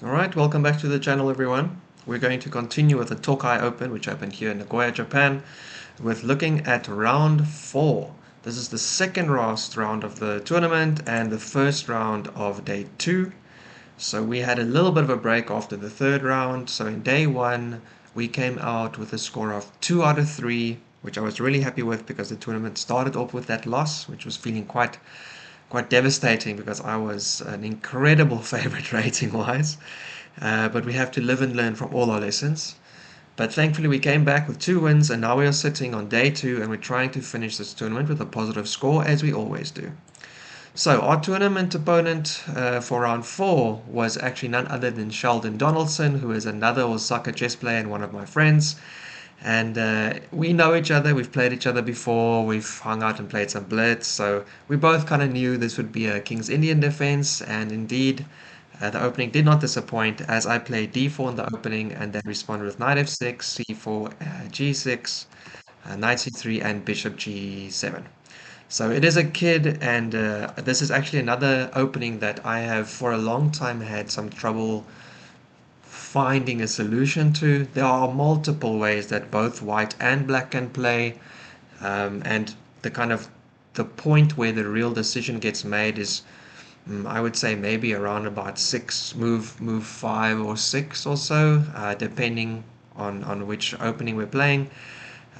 Alright, welcome back to the channel everyone. We're going to continue with the Tokai Open, which opened here in Nagoya, Japan, with looking at round 4. This is the second last round of the tournament and the first round of day 2. So we had a little bit of a break after the third round. So in day 1, we came out with a score of 2 out of 3, which I was really happy with because the tournament started off with that loss, which was feeling quite devastating because I was an incredible favorite rating wise. But we have to live and learn from all our lessons. But thankfully, we came back with 2 wins, and now we are sitting on day 2, and we're trying to finish this tournament with a positive score, as we always do. So, our tournament opponent for round 4 was actually none other than Sheldon Donaldson, who is another Osaka chess player and one of my friends. And we know each other, we've played each other before, we've hung out and played some Blitz, so we both kind of knew this would be a King's Indian defense, and indeed, the opening did not disappoint as I played d4 in the opening and then responded with knight f6, c4, g6, knight c3, and bishop g7. So it is a kid, and this is actually another opening that I have for a long time had some trouble finding a solution to. There are multiple ways that both white and black can play, and the point where the real decision gets made is, I would say maybe around about six, move 5 or 6 or so, depending on which opening we're playing.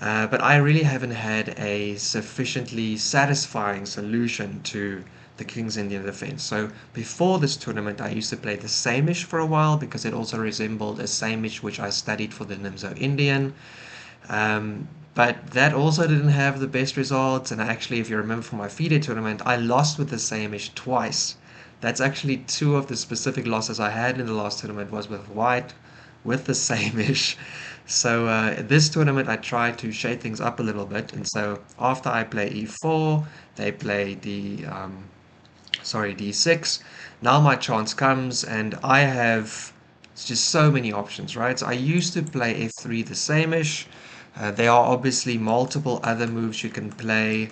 But I really haven't had a sufficiently satisfying solution to the King's Indian defense. So before this tournament, I used to play the Samish for a while because it also resembled a Samish which I studied for the Nimzo Indian. But that also didn't have the best results. And actually, if you remember from my FIDE tournament, I lost with the Samish twice. That's actually two of the specific losses I had in the last tournament was with white, with the Samish. So this tournament I tried to shake things up a little bit, and so after I play e4, they play d6. Now my chance comes, and I have just so many options, right? So I used to play f3 the same-ish. There are obviously multiple other moves you can play.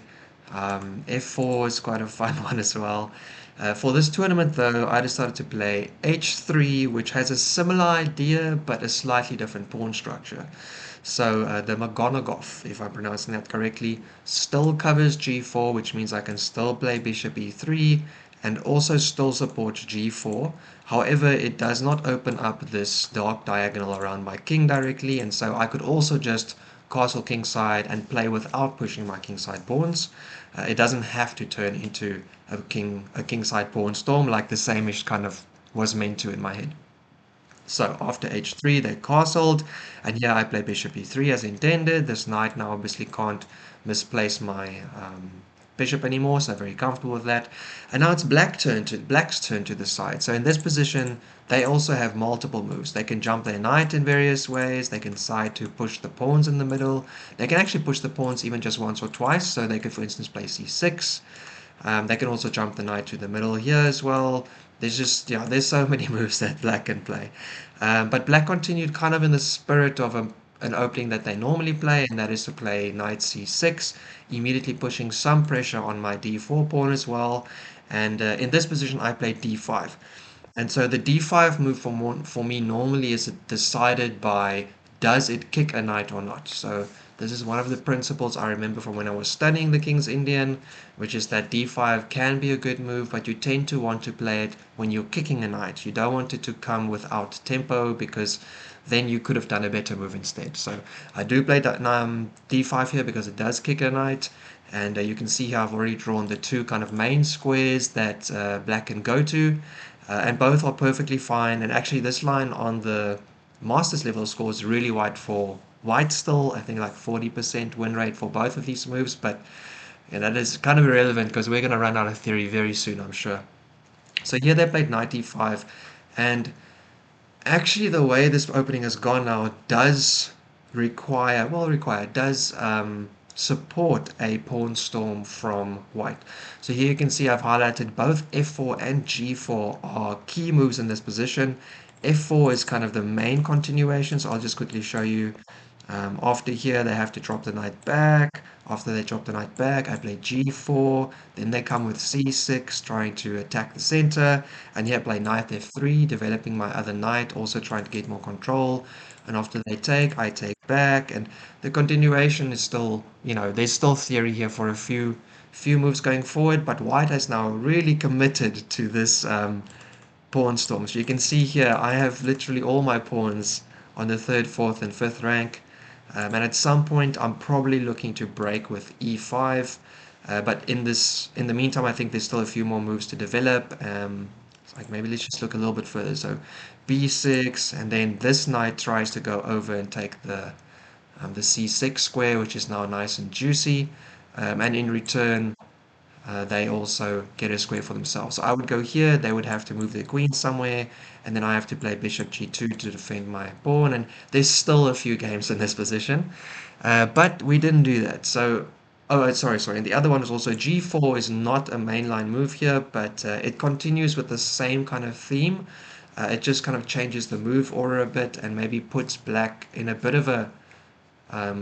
F4 is quite a fun one as well. For this tournament, though, I decided to play h3, which has a similar idea but a slightly different pawn structure. So the Makogonov, if I'm pronouncing that correctly, still covers g4, which means I can still play bishop e3 and also still supports g4. However, it does not open up this dark diagonal around my king directly, and so I could also just castle kingside and play without pushing my kingside pawns. It doesn't have to turn into a kingside pawn storm like the same-ish kind of was meant to in my head. So after h3 they castled, and here I play bishop e3 as intended. This knight now obviously can't misplace my bishop anymore, so I'm very comfortable with that. And now it's black's turn to the side. So in this position, they also have multiple moves. They can jump their knight in various ways. They can decide to push the pawns in the middle. They can actually push the pawns even just once or twice. So they could, for instance, play c6. They can also jump the knight to the middle here as well. There's just, yeah, there's so many moves that black can play. But black continued kind of in the spirit of an opening that they normally play, and that is to play knight c6, immediately pushing some pressure on my d4 pawn as well. And in this position, I played d5. And so the d5 move for me normally is decided by does it kick a knight or not. So this is one of the principles I remember from when I was studying the King's Indian, which is that d5 can be a good move, but you tend to want to play it when you're kicking a knight. You don't want it to come without tempo because then you could have done a better move instead. So I do play that d5 here because it does kick a knight. And you can see here I've already drawn the two kind of main squares that black can go to. And both are perfectly fine. And actually, this line on the Masters level score is really wide for white still. I think like 40% win rate for both of these moves. But yeah, that is kind of irrelevant because we're going to run out of theory very soon, I'm sure. So here they played knight e5. And actually, the way this opening has gone now does does support a pawn storm from white. So here you can see I've highlighted both f4 and g4 are key moves in this position. f4 is kind of the main continuation, so I'll just quickly show you. After here, they have to drop the knight back. After they drop the knight back, I play g4. Then they come with c6, trying to attack the center. And here I play knight f3, developing my other knight, also trying to get more control. And after they take, I take back. And the continuation is still, there's still theory here for a few moves going forward. But white has now really committed to this pawn storm. So you can see here, I have literally all my pawns on the 3rd, 4th, and 5th rank. And at some point, I'm probably looking to break with e5. But in the meantime, I think there's still a few more moves to develop. Like maybe let's just look a little bit further. So b6, and then this knight tries to go over and take the c6 square, which is now nice and juicy. And in return, they also get a square for themselves. So I would go here, they would have to move their queen somewhere, and then I have to play bishop g2 to defend my pawn, and there's still a few games in this position. But we didn't do that. So, oh, sorry. And the other one is also g4 is not a mainline move here, but it continues with the same kind of theme. It just kind of changes the move order a bit and maybe puts black in a bit of a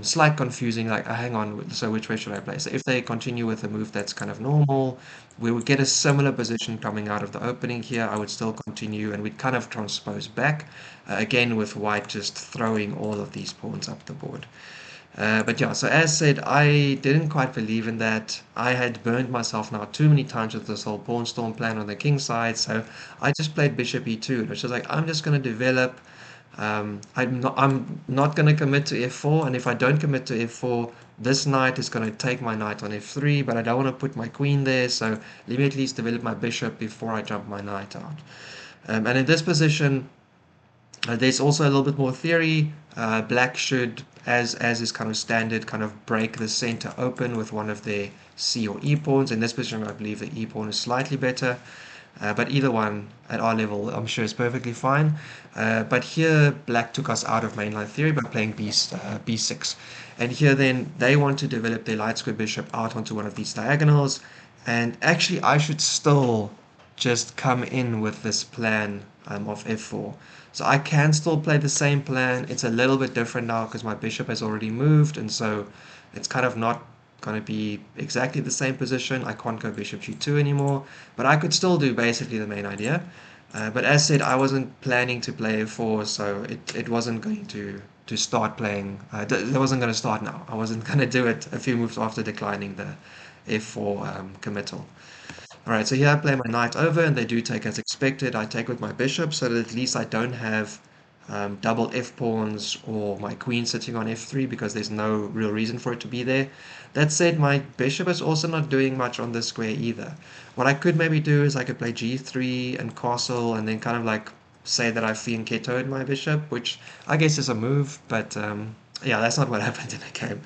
slight confusing, like, hang on, so which way should I play? So if they continue with a move that's kind of normal, we would get a similar position coming out of the opening here. I would still continue, and we'd kind of transpose back, again with white just throwing all of these pawns up the board. But yeah, so as said, I didn't quite believe in that. I had burned myself now too many times with this whole pawn storm plan on the king side, so I just played bishop e2, which is like, I'm just going to develop. I'm not going to commit to f4, and if I don't commit to f4, this knight is going to take my knight on f3, but I don't want to put my queen there, so let me at least develop my bishop before I jump my knight out. And in this position, there's also a little bit more theory. Black should, as is kind of standard, kind of break the center open with one of their c or e pawns. In this position, I believe the e pawn is slightly better. But either one at our level, I'm sure is perfectly fine. But here, black took us out of mainline theory by playing b6. And here then, they want to develop their light square bishop out onto one of these diagonals. And actually, I should still just come in with this plan of f4. So I can still play the same plan. It's a little bit different now because my bishop has already moved, and so it's kind of not going to be exactly the same position. I can't go bishop g2 anymore, but I could still do basically the main idea. But as said, I wasn't planning to play f4, so it wasn't going to start playing. It wasn't going to start now. I wasn't going to do it a few moves after declining the f4 committal. Alright, so here I play my knight over, and they do take as expected. I take with my bishop, so that at least I don't have double f-pawns or my queen sitting on f3, because there's no real reason for it to be there. That said, my bishop is also not doing much on this square either. What I could maybe do is I could play g3 and castle, and then kind of like say that I've fianchettoed my bishop, which I guess is a move, but yeah, that's not what happened in the game.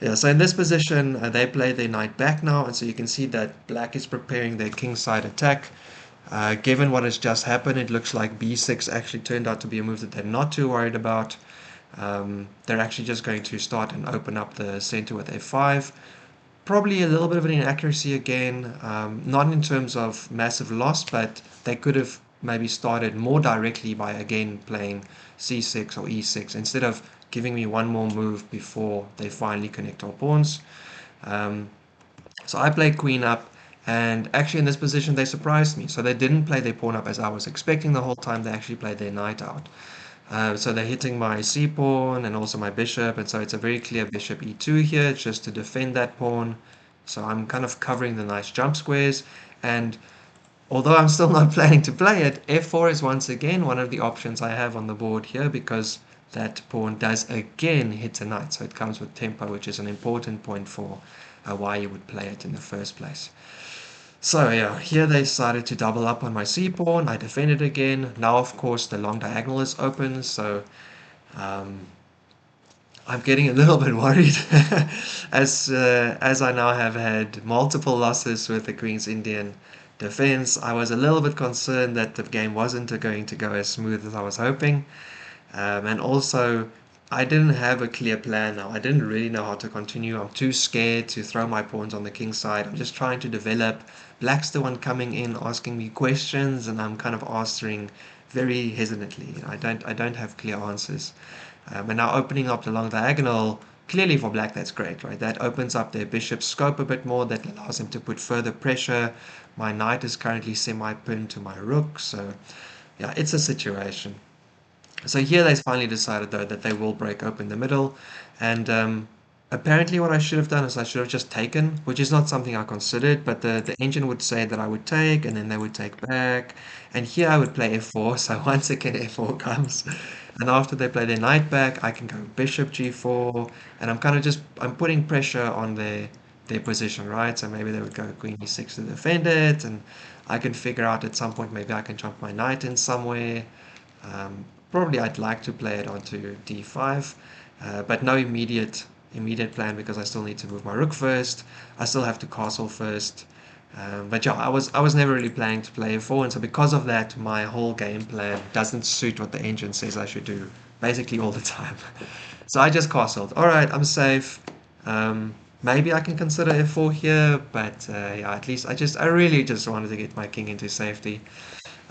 Yeah, so in this position, they play their knight back now, and so you can see that black is preparing their kingside attack. Given what has just happened, it looks like b6 actually turned out to be a move that they're not too worried about. They're actually just going to start and open up the center with f5. Probably a little bit of an inaccuracy again, not in terms of massive loss, but they could have maybe started more directly by again playing c6 or e6 instead of giving me one more move before they finally connect our pawns. So I played queen up, and actually in this position they surprised me. So they didn't play their pawn up as I was expecting the whole time. They actually played their knight out. So they're hitting my c pawn and also my bishop, and so it's a very clear bishop e2 here, just to defend that pawn. So I'm kind of covering the nice jump squares, and although I'm still not planning to play it, f4 is once again one of the options I have on the board here, because that pawn does again hit a knight, so it comes with tempo, which is an important point for why you would play it in the first place. So yeah, here they decided to double up on my c pawn. I defended again. Now of course the long diagonal is open, so I'm getting a little bit worried as I now have had multiple losses with the Queen's Indian defense. I was a little bit concerned that the game wasn't going to go as smooth as I was hoping. And also, I didn't have a clear plan now. I didn't really know how to continue. I'm too scared to throw my pawns on the king side. I'm just trying to develop. Black's the one coming in asking me questions, and I'm kind of answering very hesitantly. I don't have clear answers. And now opening up the long diagonal, clearly for black, that's great, right? That opens up their bishop's scope a bit more. That allows them to put further pressure. My knight is currently semi-pinned to my rook, so yeah, it's a situation. So here they finally decided though that they will break open the middle, and apparently what I should have done is I should have just taken, which is not something I considered, but the engine would say that I would take, and then they would take back, and here I would play f4, so once again f4 comes, and after they play their knight back, I can go bishop g4, and I'm kind of just, I'm putting pressure on their position, right? So maybe they would go queen e6 to defend it, and I can figure out at some point maybe I can jump my knight in somewhere. Probably I'd like to play it onto d5, but no immediate plan because I still need to move my rook first. I still have to castle first. But yeah, I was never really planning to play f4, and so because of that, my whole game plan doesn't suit what the engine says I should do, basically all the time. So I just castled. All right, I'm safe. Maybe I can consider f4 here, but yeah, at least I really just wanted to get my king into safety.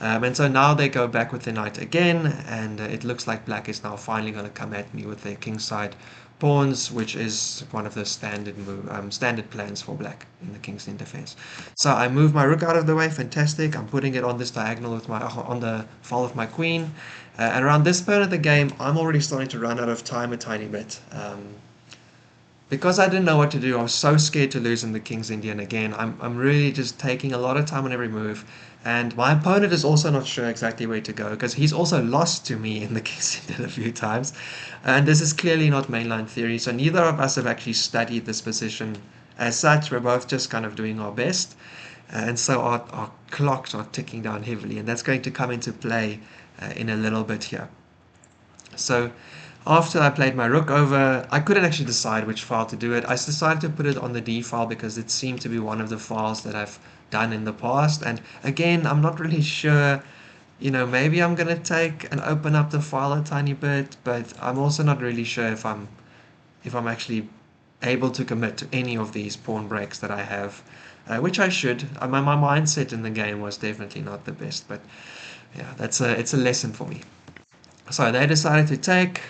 And so now they go back with the knight again, and it looks like black is now finally going to come at me with their kingside pawns, which is one of the standard plans for black in the king's in defense. So I move my rook out of the way, fantastic. I'm putting it on this diagonal with my on the fall of my queen, and around this point of the game, I'm already starting to run out of time a tiny bit. Because I didn't know what to do, I was so scared to lose in the King's Indian again. I'm really just taking a lot of time on every move. And my opponent is also not sure exactly where to go because he's also lost to me in the King's Indian a few times. And this is clearly not mainline theory, so neither of us have actually studied this position as such. We're both just kind of doing our best. And so our clocks are ticking down heavily, and that's going to come into play in a little bit here. So after I played my rook over, I couldn't actually decide which file to do it. I decided to put it on the D file because it seemed to be one of the files that I've done in the past. And again, I'm not really sure, maybe I'm going to take and open up the file a tiny bit, but I'm also not really sure if I'm actually able to commit to any of these pawn breaks that I have, which I should. My mindset in the game was definitely not the best, but yeah, it's a lesson for me. So they decided to take.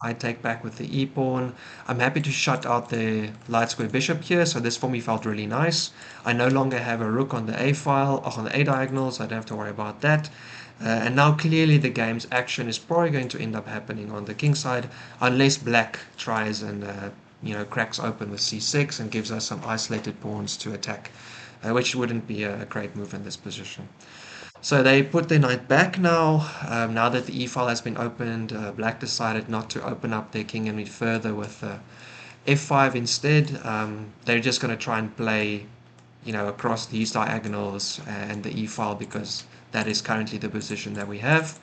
I take back with the e pawn. I'm happy to shut out the light square bishop here, so this for me felt really nice. I no longer have a rook on the a file, on the a diagonal, so I don't have to worry about that. And now clearly the game's action is probably going to end up happening on the king side, unless black tries and cracks open with c6 and gives us some isolated pawns to attack, which wouldn't be a great move in this position. So they put their knight back now. Now that the e-file has been opened, black decided not to open up their king any further with f5 instead. They're just going to try and play, across these diagonals and the e-file because that is currently the position that we have.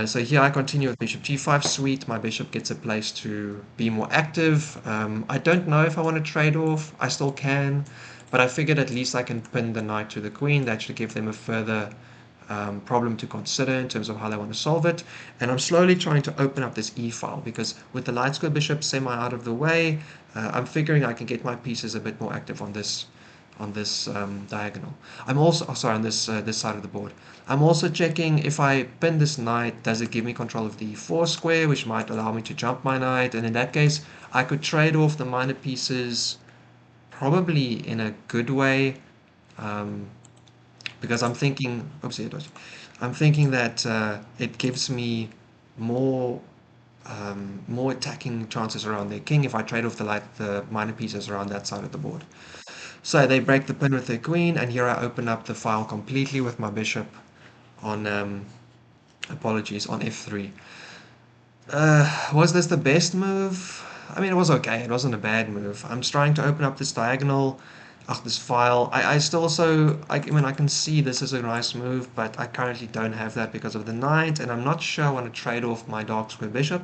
So here I continue with bishop g5, sweet. My bishop gets a place to be more active. I don't know if I want to trade off. I still can. But I figured at least I can pin the knight to the queen. That should give them a further problem to consider in terms of how they want to solve it. And I'm slowly trying to open up this e-file because with the light square bishop semi out of the way, I'm figuring I can get my pieces a bit more active on this diagonal. I'm also on this side of the board. I'm also checking if I pin this knight, does it give me control of the e4 square, which might allow me to jump my knight. And in that case, I could trade off the minor pieces probably in a good way, because I'm thinking, I'm thinking that it gives me more more attacking chances around their king if I trade off the minor pieces around that side of the board. So they break the pin with their queen, and here I open up the file completely with my bishop on apologies, on f3. Was this the best move? I mean, it was okay. It wasn't a bad move. I'm trying to open up this diagonal, this file. I still also, I mean, I can see this is a nice move, but I currently don't have that because of the knight, and I'm not sure I want to trade off my dark square bishop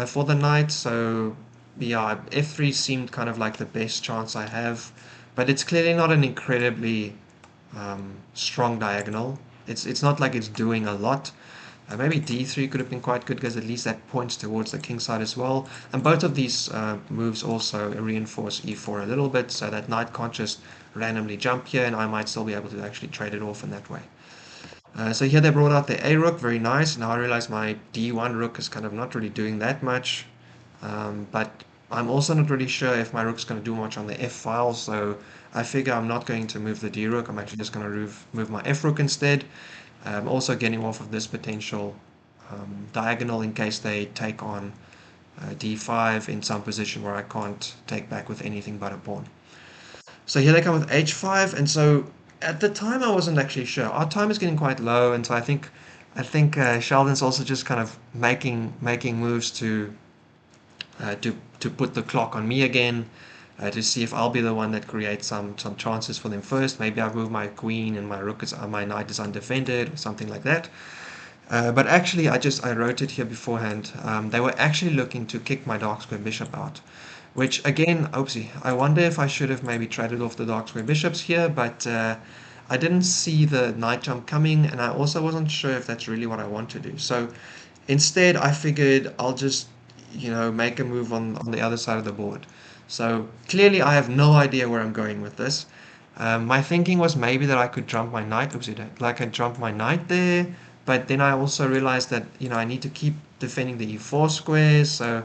for the knight. So yeah, f3 seemed kind of like the best chance I have, but it's clearly not an incredibly strong diagonal. It's not like it's doing a lot. Maybe d3 could have been quite good because at least that points towards the king side as well. And both of these moves also reinforce e4 a little bit, so that knight can't just randomly jump here, and I might still be able to actually trade it off in that way. So here they brought out the A rook, very nice. Now I realize my D1 rook is kind of not really doing that much. But I'm also not really sure if my rook's going to do much on the F file, so I figure I'm not going to move the D rook. I'm actually just going to move my F rook instead. Also getting off of this potential diagonal in case they take on D5 in some position where I can't take back with anything but a pawn. So here they come with H5, and so at the time I wasn't actually sure. Our time is getting quite low, and so I think Sheldon's also just kind of making moves to put the clock on me again, to see if I'll be the one that creates some chances for them first. Maybe I've moved my queen and my knight is undefended or something like that. But actually, I wrote it here beforehand. They were actually looking to kick my dark square bishop out, which again, oopsie. I wonder if I should have maybe traded off the dark square bishops here, but I didn't see the knight jump coming, and I also wasn't sure if that's really what I want to do. So instead, I figured I'll just, make a move on the other side of the board. So clearly, I have no idea where I'm going with this. My thinking was maybe that I could jump my knight, oopsie, like I jump my knight there, but then I also realized that, I need to keep defending the e4 squares, so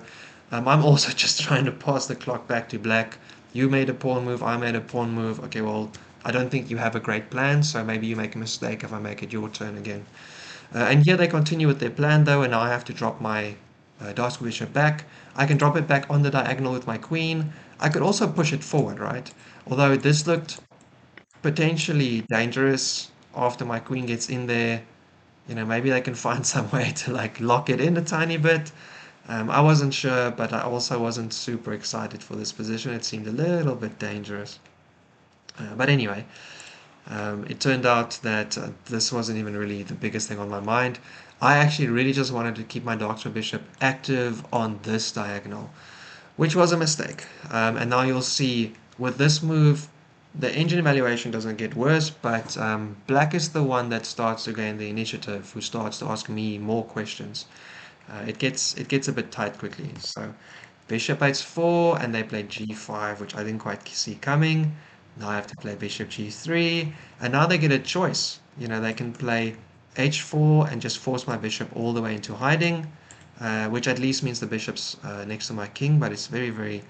I'm also just trying to pass the clock back to black. You made a pawn move, I made a pawn move. Okay, well, I don't think you have a great plan, so maybe you make a mistake if I make it your turn again. And here they continue with their plan though, and now I have to drop my dark square bishop back. I can drop it back on the diagonal with my queen. I could also push it forward, right? Although this looked potentially dangerous after my queen gets in there. Maybe they can find some way to like lock it in a tiny bit. I wasn't sure, but I also wasn't super excited for this position. It seemed a little bit dangerous. But anyway, it turned out that this wasn't even really the biggest thing on my mind. I actually really just wanted to keep my dark square bishop active on this diagonal, which was a mistake. And now you'll see with this move, the engine evaluation doesn't get worse, but black is the one that starts to gain the initiative, who starts to ask me more questions. It gets a bit tight quickly. So bishop h4, and they play g5, which I didn't quite see coming. Now I have to play bishop g3, and now they get a choice. They can play h4 and just force my bishop all the way into hiding, which at least means the bishop's next to my king, but it's very, very,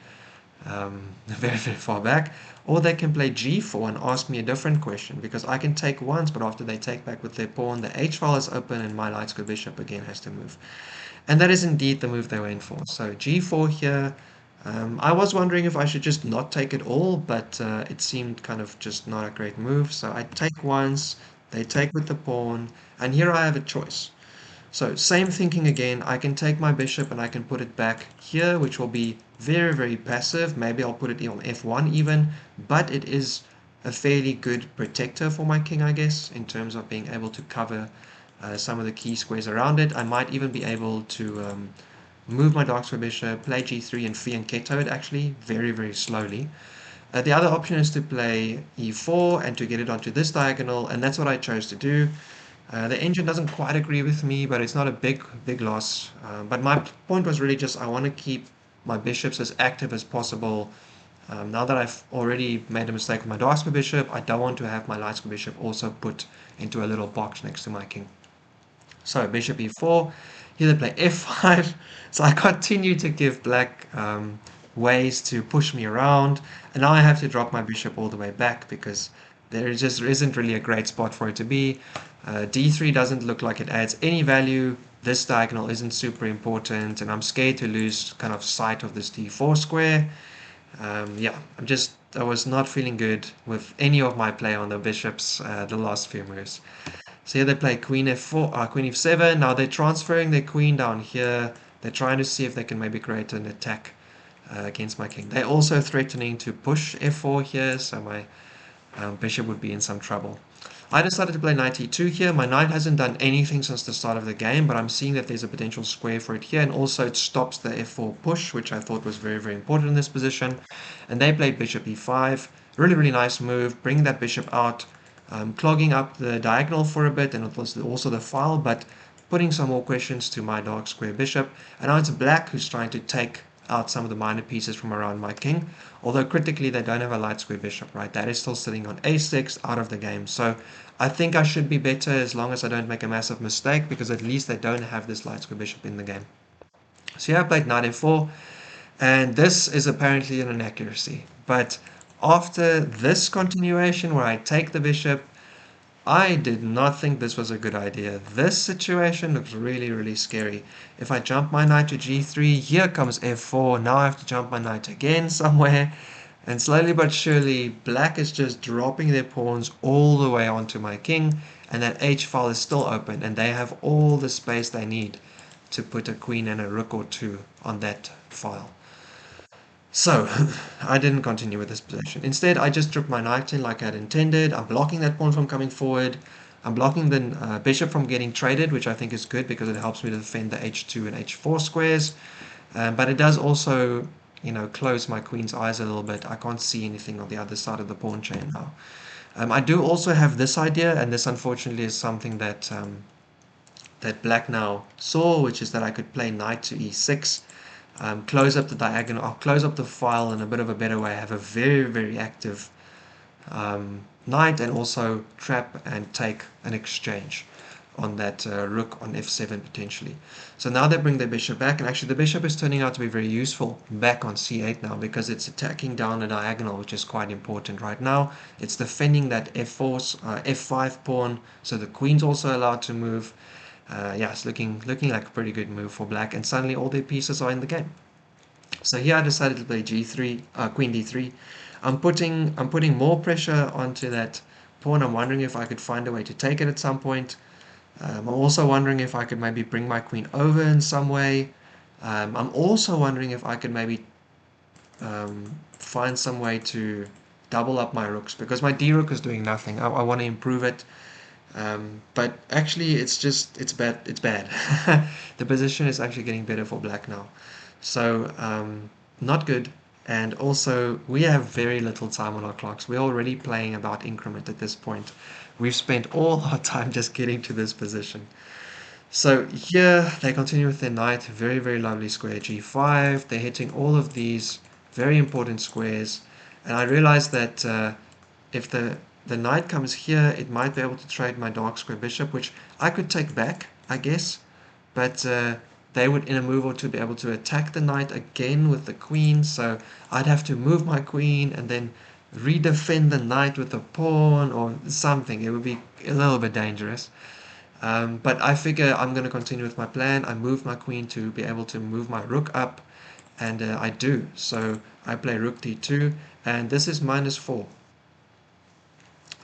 very, very far back. Or they can play g4 and ask me a different question, because I can take once, but after they take back with their pawn, the h file is open and my light square bishop again has to move. And that is indeed the move they went for. So g4 here. I was wondering if I should just not take it all, but it seemed kind of just not a great move. So I take once, they take with the pawn, and here I have a choice. So same thinking again, I can take my bishop and I can put it back here, which will be very, very passive. Maybe I'll put it on f1 even, but it is a fairly good protector for my king, I guess, in terms of being able to cover some of the key squares around it. I might even be able to move my dark square bishop, play g3 and fianchetto it actually very, very slowly. The other option is to play e4 and to get it onto this diagonal, and that's what I chose to do. The engine doesn't quite agree with me, but it's not a big loss. But my point was really just I want to keep my bishops as active as possible. Now that I've already made a mistake with my dark square bishop, I don't want to have my light square bishop also put into a little box next to my king. So bishop e4, here they play f5. So I continue to give black ways to push me around, and now I have to drop my bishop all the way back because there just isn't really a great spot for it to be. d3 doesn't look like it adds any value. This diagonal isn't super important, and I'm scared to lose kind of sight of this d4 square. Yeah, I was not feeling good with any of my play on the bishops the last few moves. So here they play queen f4, queen f7. Now they're transferring their queen down here. They're trying to see if they can maybe create an attack against my king. They're also threatening to push f4 here, so my bishop would be in some trouble. I decided to play knight e2 here. My knight hasn't done anything since the start of the game, but I'm seeing that there's a potential square for it here, and also it stops the f4 push, which I thought was very, very important in this position. And they played bishop e5. Really, really nice move, bringing that bishop out, clogging up the diagonal for a bit, and it was also the file, but putting some more questions to my dark square bishop. And now it's black who's trying to take out some of the minor pieces from around my king. Although critically, they don't have a light square bishop, right? That is still sitting on a6, out of the game. So I think I should be better as long as I don't make a massive mistake, because at least they don't have this light square bishop in the game. So yeah, I played knight f4, and this is apparently an inaccuracy. But after this continuation where I take the bishop, I did not think this was a good idea. This situation looks really, really scary. If I jump my knight to g3, here comes f4. Now I have to jump my knight again somewhere. And slowly but surely, black is just dropping their pawns all the way onto my king. And that h file is still open. And they have all the space they need to put a queen and a rook or two on that file. So, I didn't continue with this position. Instead, I just dropped my knight in like I had intended. I'm blocking that pawn from coming forward. I'm blocking the bishop from getting traded, which I think is good because it helps me to defend the h2 and h4 squares. But it does also, close my queen's eyes a little bit. I can't see anything on the other side of the pawn chain now. I do also have this idea, and this unfortunately is something that black now saw, which is that I could play knight to e6. Close up the diagonal, I'll close up the file in a bit of a better way. I have a very, very active knight, and also trap and take an exchange on that rook on f7 potentially. So now they bring their bishop back, and actually the bishop is turning out to be very useful back on c8 now, because it's attacking down a diagonal, which is quite important right now. It's defending that f5 pawn, so the queen's also allowed to move. Yeah, it's looking like a pretty good move for black, and suddenly all their pieces are in the game. So here I decided to play g3, queen d3. I'm putting more pressure onto that pawn. I'm wondering if I could find a way to take it at some point. I'm also wondering if I could maybe bring my queen over in some way. I'm also wondering if I could maybe find some way to double up my rooks, because my d rook is doing nothing. I want to improve it. But actually it's bad. The position is actually getting better for black now. So not good. And also we have very little time on our clocks. We're already playing about increment at this point. We've spent all our time just getting to this position. So here they continue with their knight. Very, very lovely square g5. They're hitting all of these very important squares. And I realized that if the knight comes here, it might be able to trade my dark square bishop, which I could take back, I guess. But they would, in a move or two, be able to attack the knight again with the queen. So I'd have to move my queen and then redefend the knight with a pawn or something. It would be a little bit dangerous. But I figure I'm going to continue with my plan. I move my queen to be able to move my rook up, and I do. So I play rook d2, and this is -4.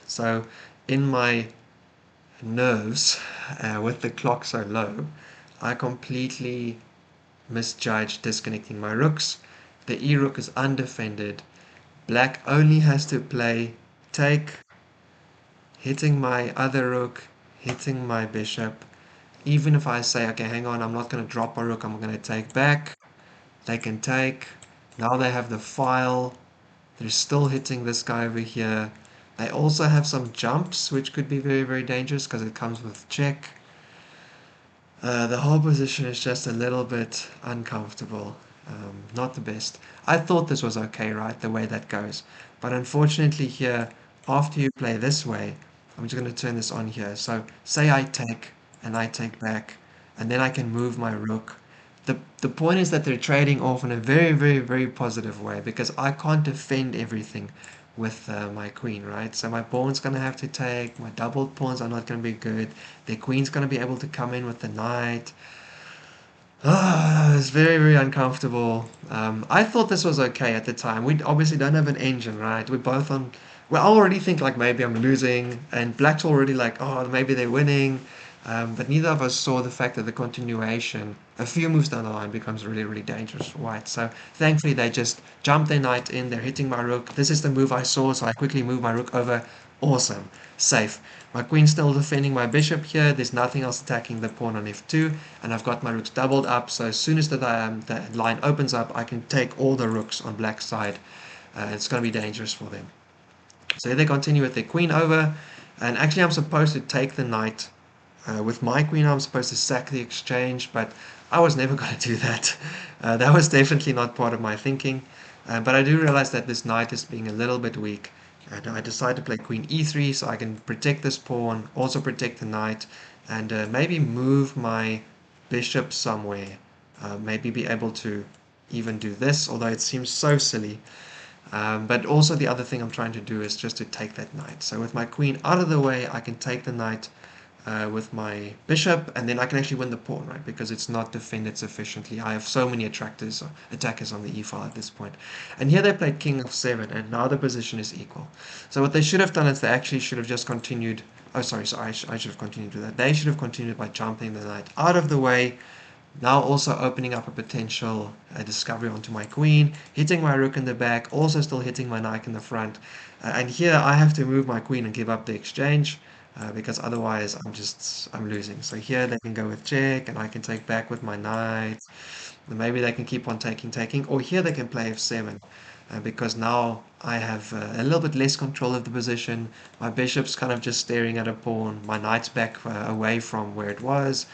So in my nerves, with the clock so low, I completely misjudged disconnecting my rooks. The e-rook is undefended. Black only has to play take, hitting my other rook, hitting my bishop. Even if I say, okay, hang on, I'm not going to drop my rook, I'm going to take back, they can take. Now they have the file. They're still hitting this guy over here. They also have some jumps, which could be very, very dangerous because it comes with check. The whole position is just a little bit uncomfortable. Not the best. I thought this was okay, right, the way that goes. But unfortunately here, after you play this way, I'm just going to turn this on here. So say I take, and I take back, and then I can move my rook. The point is that they're trading off in a very, very, very positive way, because I can't defend everything with my queen, right? So my pawn's going to have to take, my doubled pawns are not going to be good, their queen's going to be able to come in with the knight. It's very, very uncomfortable. I thought this was okay at the time. We obviously don't have an engine, right? We're both on... Well, I already think like maybe I'm losing, and Black's already like, oh, maybe they're winning. But neither of us saw the fact that the continuation, a few moves down the line, becomes really, really dangerous for white. So thankfully they just jump their knight in, they're hitting my rook. This is the move I saw, so I quickly move my rook over. Awesome. Safe. My queen's still defending my bishop here. There's nothing else attacking the pawn on f2, and I've got my rooks doubled up, so as soon as the line opens up, I can take all the rooks on black's side. It's going to be dangerous for them. So they continue with their queen over, and actually I'm supposed to take the knight With my queen, I'm supposed to sack the exchange, but I was never going to do that. That was definitely not part of my thinking. But I do realize that this knight is being a little bit weak. And I decided to play queen e3 so I can protect this pawn, also protect the knight, and maybe move my bishop somewhere. Maybe be able to even do this, although it seems so silly. But also the other thing I'm trying to do is just to take that knight. So with my queen out of the way, I can take the knight with my bishop, and then I can actually win the pawn, right? Because it's not defended sufficiently. I have so many attackers on the e-file at this point. And here they played king of 7, and now the position is equal. So what they should have done is they actually should have just continued. Oh, sorry, I should have continued with that. They should have continued by jumping the knight out of the way, now also opening up a potential discovery onto my queen, hitting my rook in the back, also still hitting my knight in the front. And here I have to move my queen and give up the exchange because otherwise I'm losing. So here they can go with check and I can take back with my knight. Maybe they can keep on taking, or here they can play f7 because now I have a little bit less control of the position. My bishop's kind of just staring at a pawn. My knight's back away from where it was.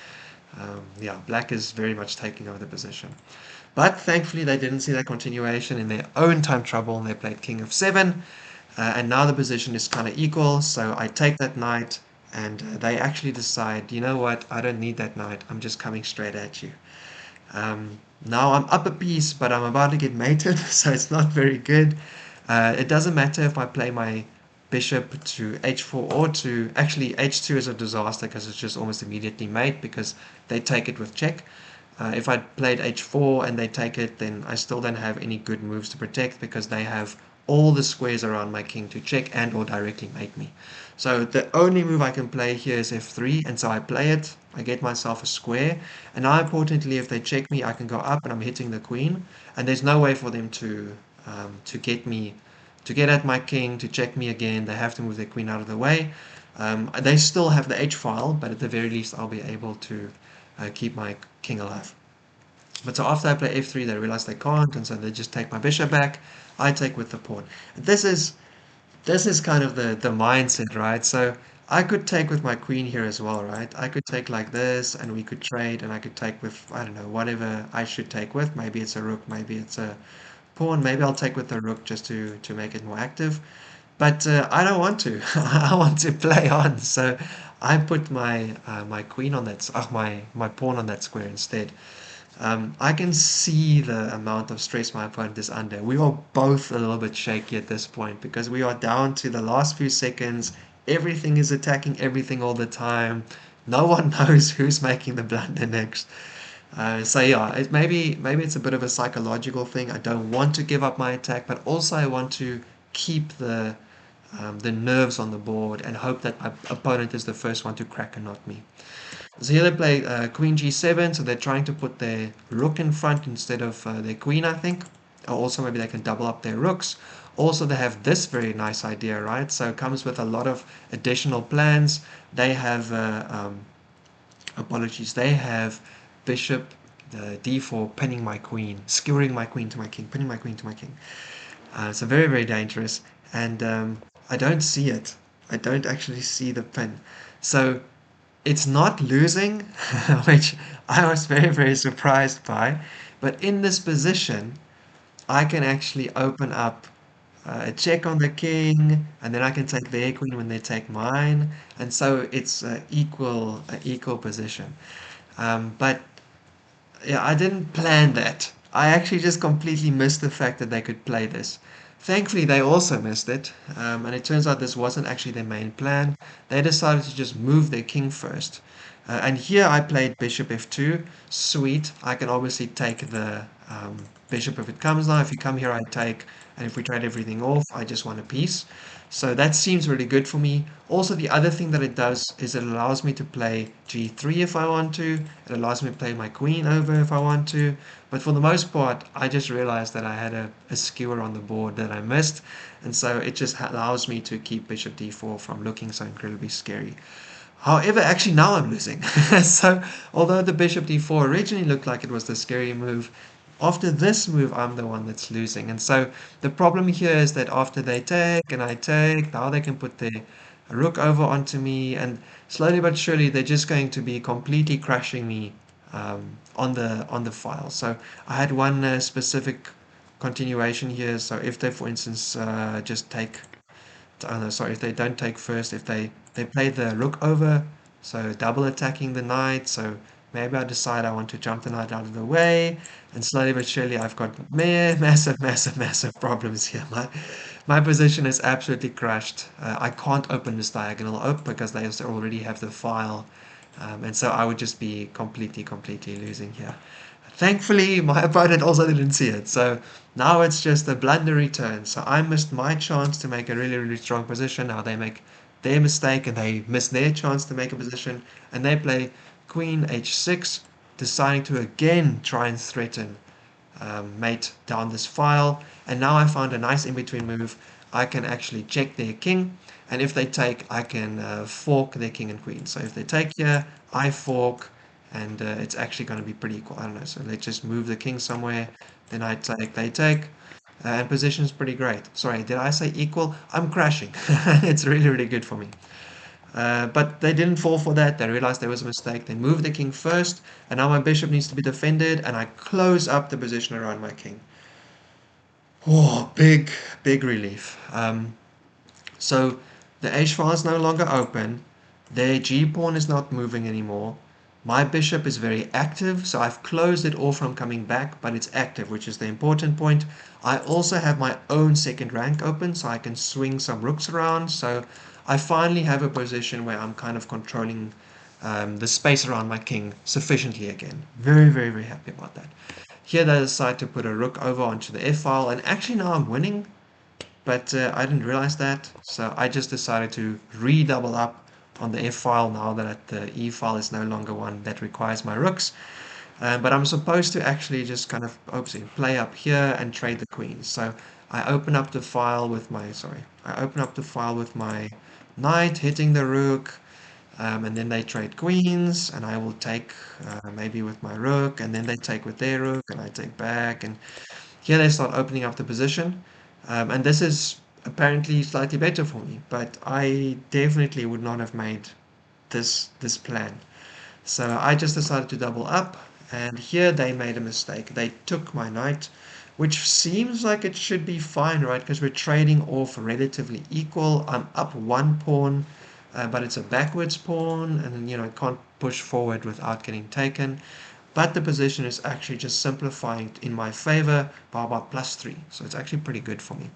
Yeah, black is very much taking over the position. But thankfully, they didn't see that continuation in their own time trouble, and they played king of 7. And now the position is kind of equal, so I take that knight, and they actually decide, you know what, I don't need that knight, I'm just coming straight at you. Now I'm up a piece, but I'm about to get mated, so it's not very good. It doesn't matter if I play my bishop to h4 or to actually h2 is a disaster because it's just almost immediately mate because they take it with check. If I played h4 and they take it, then I still don't have any good moves to protect because they have all the squares around my king to check and or directly mate me. So the only move I can play here is f3, and so I play it, I get myself a square, and now importantly if they check me I can go up and I'm hitting the queen, and there's no way for them to get me, to get at my king, to check me again. They have to move their queen out of the way. They still have the h-file, but at the very least I'll be able to keep my king alive. But so after I play f3, they realize they can't, and so they just take my bishop back. I take with the pawn. This is kind of the mindset, right? So I could take with my queen here as well, right? I could take like this, and we could trade, and I could take with, I don't know, whatever I should take with. Maybe it's a rook, maybe it's a pawn. Maybe I'll take with the rook just to make it more active. But I don't want to. I want to play on. So I put my queen on that, my pawn on that square instead. I can see the amount of stress my opponent is under. We are both a little bit shaky at this point because we are down to the last few seconds. Everything is attacking everything all the time. No one knows who's making the blunder next. So yeah, maybe it's a bit of a psychological thing. I don't want to give up my attack, but also I want to keep the nerves on the board and hope that my opponent is the first one to crack and not me. So here they play queen g7, so they're trying to put their rook in front instead of their queen, I think. Or also maybe they can double up their rooks. Also, they have this very nice idea, right? So it comes with a lot of additional plans. They have, apologies, they have bishop d4 pinning my queen, skewering my queen to my king, pinning my queen to my king. So very, very dangerous. And I don't see it. I don't actually see the pin. So it's not losing, which I was very, very surprised by. But in this position, I can actually open up a check on the king, and then I can take their queen when they take mine, and so it's equal position. But yeah, I didn't plan that. I actually just completely missed the fact that they could play this. Thankfully, they also missed it, and it turns out this wasn't actually their main plan. They decided to just move their king first. And here I played bishop f2. Sweet. I can obviously take the bishop if it comes now. If you come here, I take, and if we trade everything off, I just want a piece. So that seems really good for me. Also, the other thing that it does is it allows me to play g3 if I want to. It allows me to play my queen over if I want to. But for the most part, I just realized that I had a skewer on the board that I missed. And so it just allows me to keep bishop d4 from looking so incredibly scary. However, actually now I'm losing. So although the bishop d4 originally looked like it was the scary move, after this move I'm the one that's losing. And so the problem here is that after they take and I take, now they can put their a rook over onto me, and slowly but surely they're just going to be completely crushing me on the file. So I had one specific continuation here. So if they, for instance, just take, oh no, sorry, if they don't take first, if they play the rook over, so double attacking the knight. So maybe I decide I want to jump the knight out of the way, and slowly but surely I've got massive problems here. My position is absolutely crushed. I can't open this diagonal up because they already have the file, and so I would just be completely losing here. Thankfully, my opponent also didn't see it, so now it's just a blunder return. So I missed my chance to make a really strong position. Now they make their mistake and they miss their chance to make a position, and they play Queen h6, deciding to again try and threaten mate down this file. And now I found a nice in-between move. I can actually check their king, and if they take, I can fork their king and queen. So if they take here, I fork, and it's actually going to be pretty equal. I don't know, so let's just move the king somewhere, then I take, they take, and position's pretty great. Sorry, did I say equal? I'm crashing. It's really good for me. But they didn't fall for that. They realized there was a mistake. They moved the king first, and now my bishop needs to be defended, and I close up the position around my king. Oh, big relief. So the h-file is no longer open. Their g-pawn is not moving anymore. My bishop is very active, so I've closed it off from coming back, but it's active, which is the important point. I also have my own second rank open, so I can swing some rooks around. So I finally have a position where I'm kind of controlling the space around my king sufficiently again. Very happy about that. Here they decide to put a rook over onto the f-file, and actually now I'm winning, but I didn't realize that, so I just decided to redouble up on the f-file now that the e-file is no longer one that requires my rooks. But I'm supposed to actually just kind of play up here and trade the queens. So I open up the file with my knight hitting the rook, and then they trade queens, and I will take maybe with my rook, and then they take with their rook, and I take back, and here they start opening up the position, and this is apparently slightly better for me, but I definitely would not have made this plan. So I just decided to double up, and here they made a mistake. They took my knight, which seems like it should be fine, right? Because we're trading off relatively equal. I'm up one pawn, but it's a backwards pawn, and you know, it can't push forward without getting taken. But the position is actually just simplifying in my favor by about +3. So it's actually pretty good for me.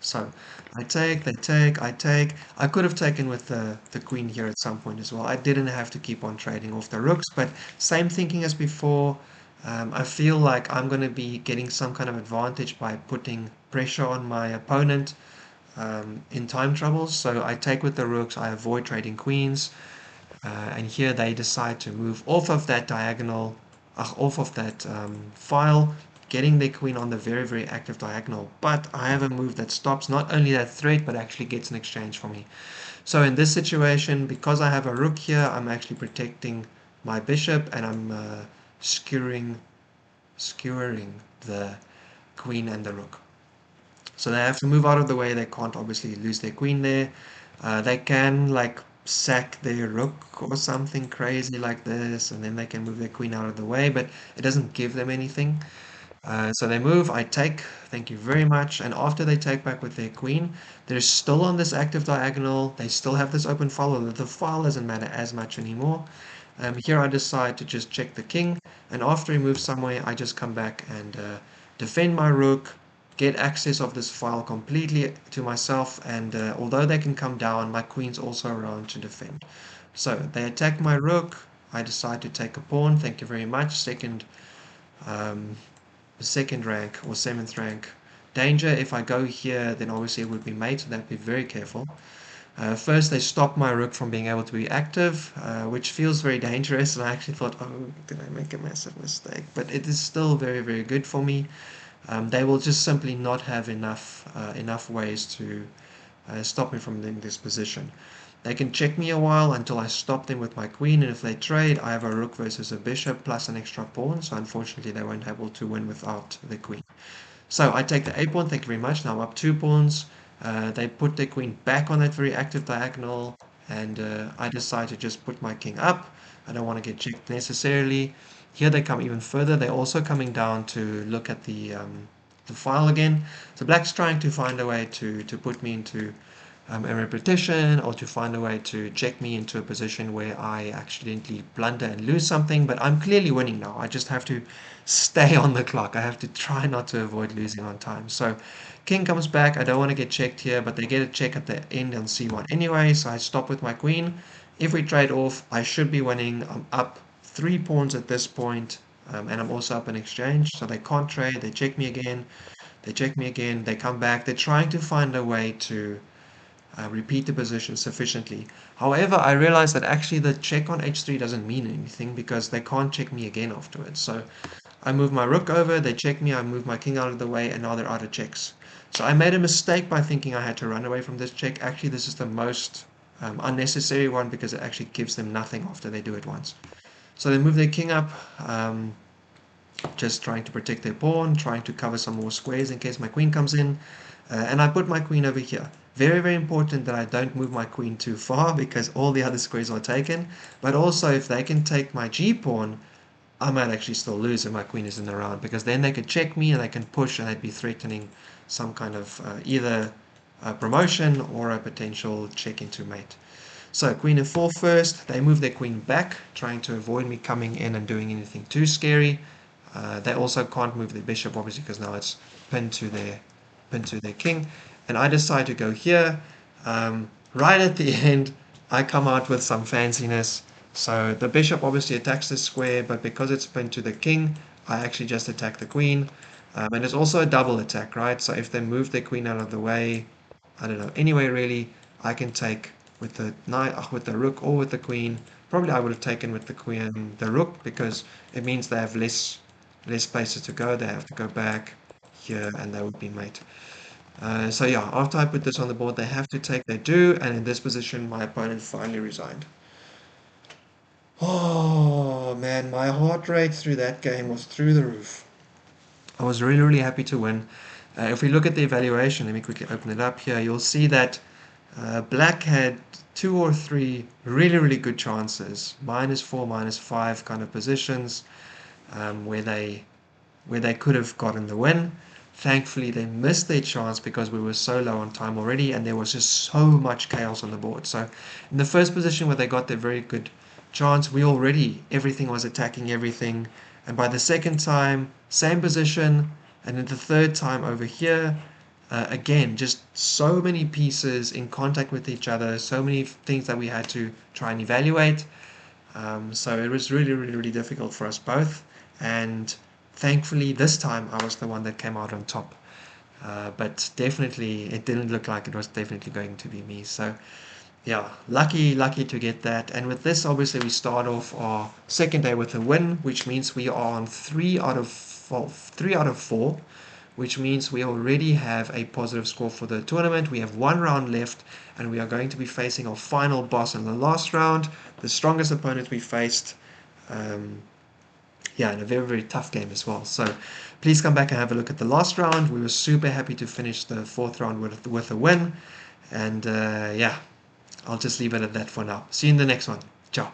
So I take, they take, I take. I could have taken with the queen here at some point as well. I didn't have to keep on trading off the rooks, but same thinking as before. I feel like I'm going to be getting some kind of advantage by putting pressure on my opponent in time troubles. So I take with the rooks, I avoid trading queens. And here they decide to move off of that diagonal, off of that file, getting their queen on the very active diagonal. But I have a move that stops not only that threat, but actually gets an exchange for me. So in this situation, because I have a rook here, I'm actually protecting my bishop, and I'm skewering the queen and the rook. So they have to move out of the way. They can't obviously lose their queen there. They can like sack their rook or something crazy like this, and then they can move their queen out of the way, but it doesn't give them anything. So they move, I take, thank you very much, and after they take back with their queen, they're still on this active diagonal, they still have this open file, although the file doesn't matter as much anymore. Here I decide to just check the king, and after he moves somewhere, I just come back and defend my rook, get access of this file completely to myself, and although they can come down, my queen's also around to defend. So they attack my rook, I decide to take a pawn, thank you very much, second rank or 7th rank. Danger, if I go here, then obviously it would be mate, so that'd be very careful. First, they stopped my rook from being able to be active, which feels very dangerous, and I actually thought, oh, did I make a massive mistake? But it is still very good for me. They will just simply not have enough ways to stop me from doing this position. They can check me a while until I stop them with my queen, and if they trade, I have a rook versus a bishop plus an extra pawn, so unfortunately they won't be able to win without the queen. So I take the a pawn, thank you very much. Now I'm up 2 pawns. They put their queen back on that very active diagonal, and I decide to just put my king up. I don't want to get checked necessarily. Here they come even further. They're also coming down to look at the file again. So black's trying to find a way to put me into a repetition, or to find a way to check me into a position where I accidentally blunder and lose something. But I'm clearly winning now. I just have to stay on the clock. I have to try not to avoid losing on time. So king comes back. I don't want to get checked here, but they get a check at the end on c1 anyway, so I stop with my queen. If we trade off, I should be winning. I'm up 3 pawns at this point, and I'm also up in exchange, so they can't trade. They check me again. They check me again. They come back. They're trying to find a way to repeat the position sufficiently. However, I realized that actually the check on h3 doesn't mean anything because they can't check me again afterwards. So I move my rook over, they check me, I move my king out of the way, and now they're out of checks. So I made a mistake by thinking I had to run away from this check. Actually, this is the most unnecessary one because it actually gives them nothing after they do it once. So they move their king up, just trying to protect their pawn, trying to cover some more squares in case my queen comes in. And I put my queen over here. Very, very important that I don't move my queen too far because all the other squares are taken. But also, if they can take my g-pawn, I might actually still lose if my queen is in the round, because then they could check me and they can push and they'd be threatening some kind of either a promotion or a potential check into mate. So queen f4 first. They move their queen back, trying to avoid me coming in and doing anything too scary. They also can't move their bishop, obviously, because now it's pinned to their king. And I decide to go here. Right at the end, I come out with some fanciness. So the bishop obviously attacks the square, but because it's pinned to the king, I actually just attack the queen. And it's also a double attack, right? So if they move their queen out of the way, I don't know, anyway, really, I can take with the knight, with the rook, or with the queen. Probably I would have taken with the queen, the rook, because it means they have less places to go. They have to go back here, and they would be mate. So yeah, after I put this on the board, they have to take. They do, and in this position, my opponent finally resigned. Oh man, my heart rate through that game was through the roof. I was really, really happy to win. If we look at the evaluation, let me quickly open it up here. You'll see that black had 2 or 3 really, really good chances, -4, -5 kind of positions, where they could have gotten the win. Thankfully, they missed their chance because we were so low on time already, and there was just so much chaos on the board. So in the first position where they got their very good chance, everything was attacking everything. And by the second time, same position. And then the third time over here, again, just so many pieces in contact with each other, so many things that we had to try and evaluate. So it was really, really, really difficult for us both. And thankfully, this time I was the one that came out on top. But definitely, it didn't look like it was definitely going to be me. So yeah, lucky to get that. And with this, obviously, we start off our second day with a win, which means we are on 3 out of 4, which means we already have a positive score for the tournament. We have 1 round left, and we are going to be facing our final boss in the last round, the strongest opponent we faced. Yeah, and a very, very tough game as well. So please come back and have a look at the last round. We were super happy to finish the 4th round with a win. And yeah, I'll just leave it at that for now. See you in the next one. Ciao.